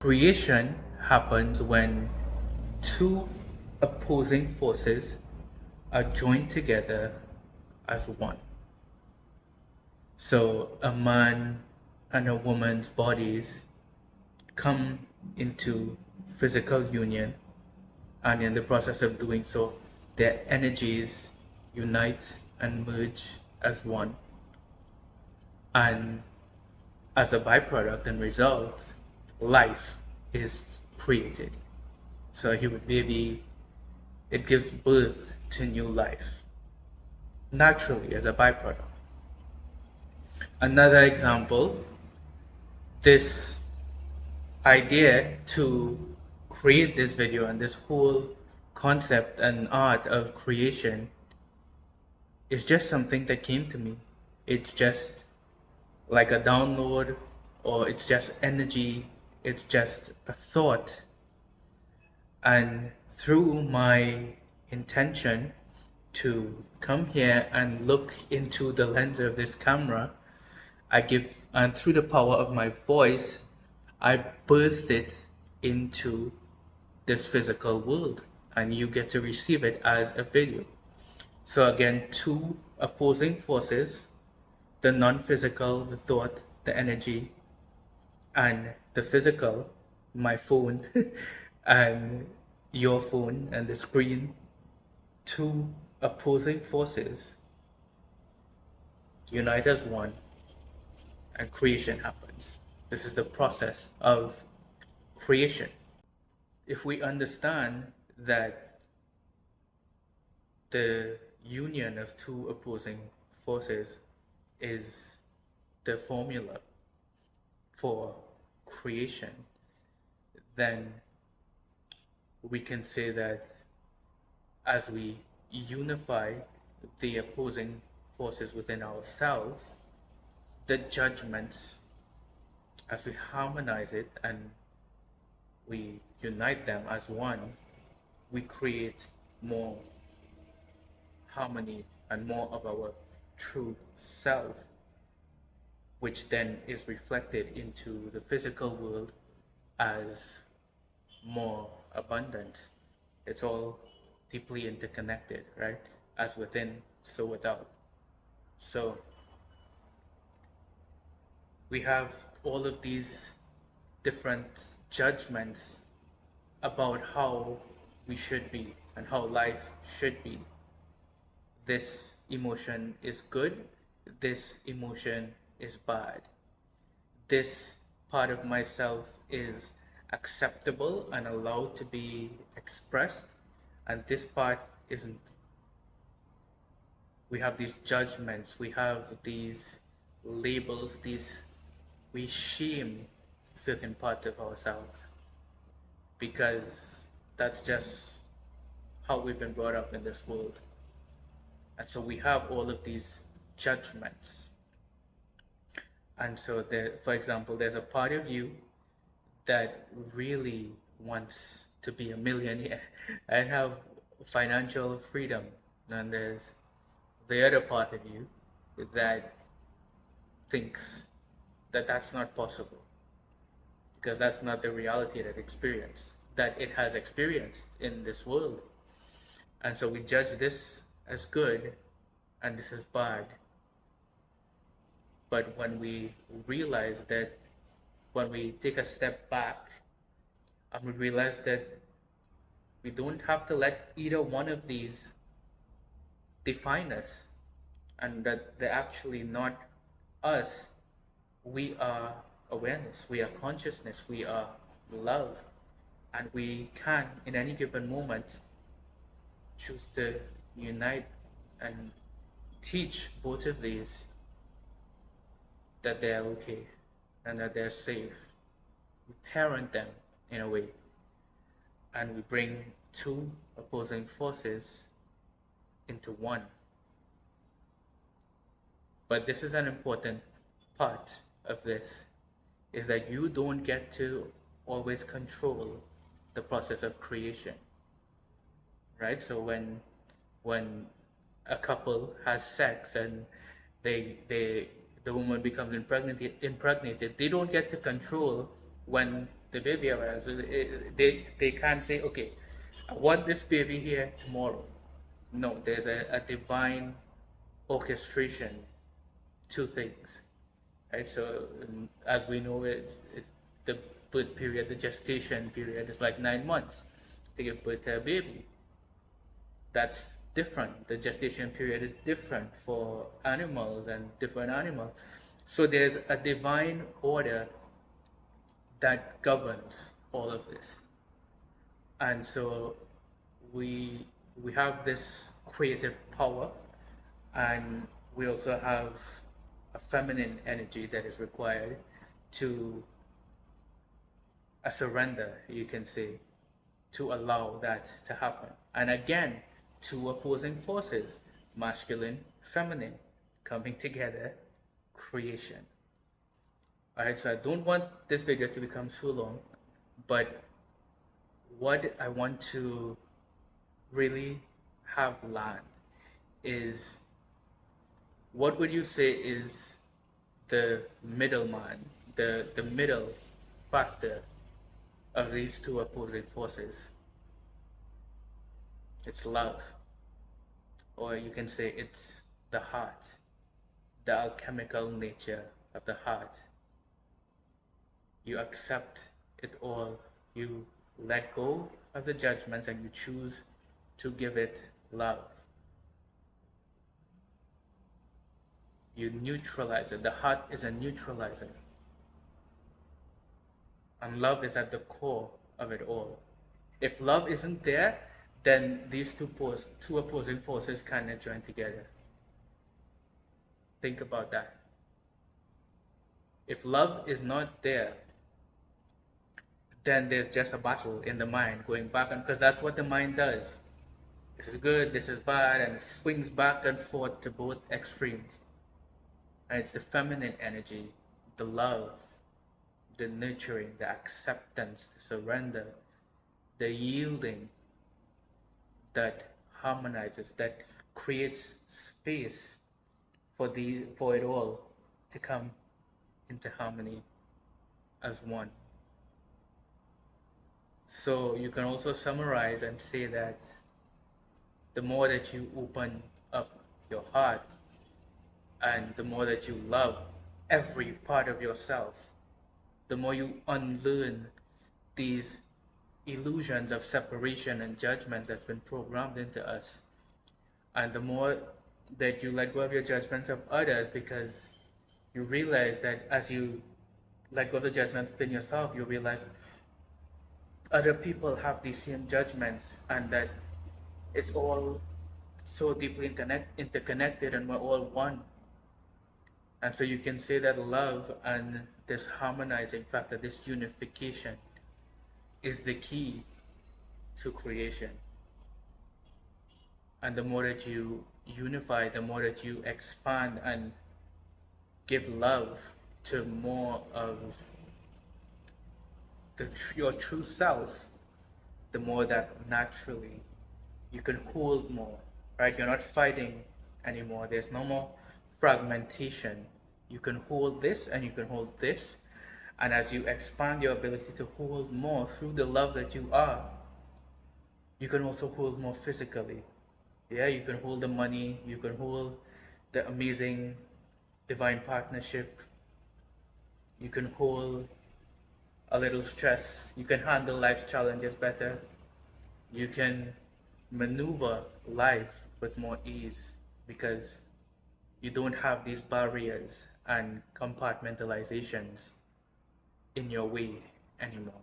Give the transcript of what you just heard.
Creation happens when two opposing forces are joined together as one. So a man and a woman's bodies come into physical union, and in the process of doing so, their energies unite and merge as one. And as a byproduct and result, life is created. So he would maybe it gives birth to new life naturally as a byproduct. Another example, this idea to create this video and this whole concept and art of creation is just something that came to me. It's just like a download, or it's just energy, it's just a thought. And through my intention to come here and look into the lens of this camera, and through the power of my voice, I birthed it into this physical world, and you get to receive it as a video. So again, two opposing forces, the non-physical, the thought, the energy, and the physical, my phone, and your phone and the screen, two opposing forces unite as one, and creation happens. This is the process of creation. If we understand that the union of two opposing forces is the formula for creation, then we can say that as we unify the opposing forces within ourselves, the judgments, as we harmonize it and we unite them as one, we create more harmony and more of our true self, which then is reflected into the physical world as more abundant. It's all deeply interconnected, right? As within, so without. So we have all of these different judgments about how we should be and how life should be. This emotion is good, this emotion is bad. This part of myself is acceptable and allowed to be expressed, and this part isn't. We have these judgments, we have these labels, we shame certain parts of ourselves because that's just how we've been brought up in this world. And so we have all of these judgments. And so there, for example, there's a part of you that really wants to be a millionaire and have financial freedom. And there's the other part of you that thinks that that's not possible because that's not the reality that it has experienced in this world. And so we judge this as good and this is bad. But when we realize that, when we take a step back and we realize that we don't have to let either one of these define us, and that they're actually not us, we are awareness, we are consciousness, we are love, and we can, in any given moment, choose to unite and teach both of these that they're okay and that they're safe. We parent them in a way, and we bring two opposing forces into one. But this is an important part of this, is that you don't get to always control the process of creation, right? So when a couple has sex and the woman becomes impregnated, they don't get to control when the baby arrives. They can't say, okay, I want this baby here tomorrow. No, there's a divine orchestration to things, right? So as we know the birth period, the gestation period is like 9 months to give birth to a baby. That's different. The gestation period is different for animals and different animals. So there's a divine order that governs all of this. And so we we have this creative power, and we also have a feminine energy that is required to a surrender, you can say, to allow that to happen. And again, two opposing forces, masculine, feminine, coming together, creation. All right, so I don't want this video to become too long, but what I want to really have land is, what would you say is the middleman, the middle factor of these two opposing forces? It's love, or you can say it's the heart, the alchemical nature of the heart. You accept it all, you let go of the judgments, and you choose to give it love. You neutralize it. The heart is a neutralizer. And love is at the core of it all. If love isn't there, then these two opposing forces cannot join together. Think about that. If love is not there, then there's just a battle in the mind going back, and because that's what the mind does. This is good, this is bad, and it swings back and forth to both extremes. And it's the feminine energy, the love, the nurturing, the acceptance, the surrender, the yielding that harmonizes, that creates space for it all to come into harmony as one. So you can also summarize and say that the more that you open up your heart, and the more that you love every part of yourself, the more you unlearn these illusions of separation and judgments that's been programmed into us. And the more that you let go of your judgments of others, because you realize that as you let go of the judgment within yourself, you realize other people have these same judgments, and that it's all so deeply interconnected, and we're all one. And so you can say that love and this harmonizing factor, this unification, is the key to creation. And the more that you unify, the more that you expand and give love to more of your true self, the more that naturally you can hold more, right? You're not fighting anymore. There's no more fragmentation. You can hold this and you can hold this. And as you expand your ability to hold more through the love that you are, you can also hold more physically. Yeah, you can hold the money, you can hold the amazing divine partnership, you can hold a little stress, you can handle life's challenges better, you can maneuver life with more ease because you don't have these barriers and compartmentalizations in your way anymore.